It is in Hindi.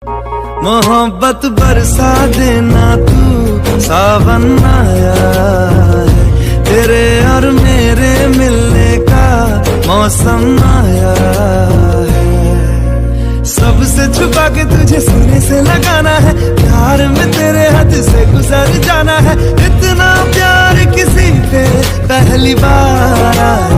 मोहब्बत बरसा देना तू, सावन आया है, तेरे और मेरे मिलने का मौसम आया है। सबसे छुपा के तुझे सीने से लगाना है, प्यार में तेरे हाथ से गुजर जाना है। इतना प्यार किसी पे पहली बार आया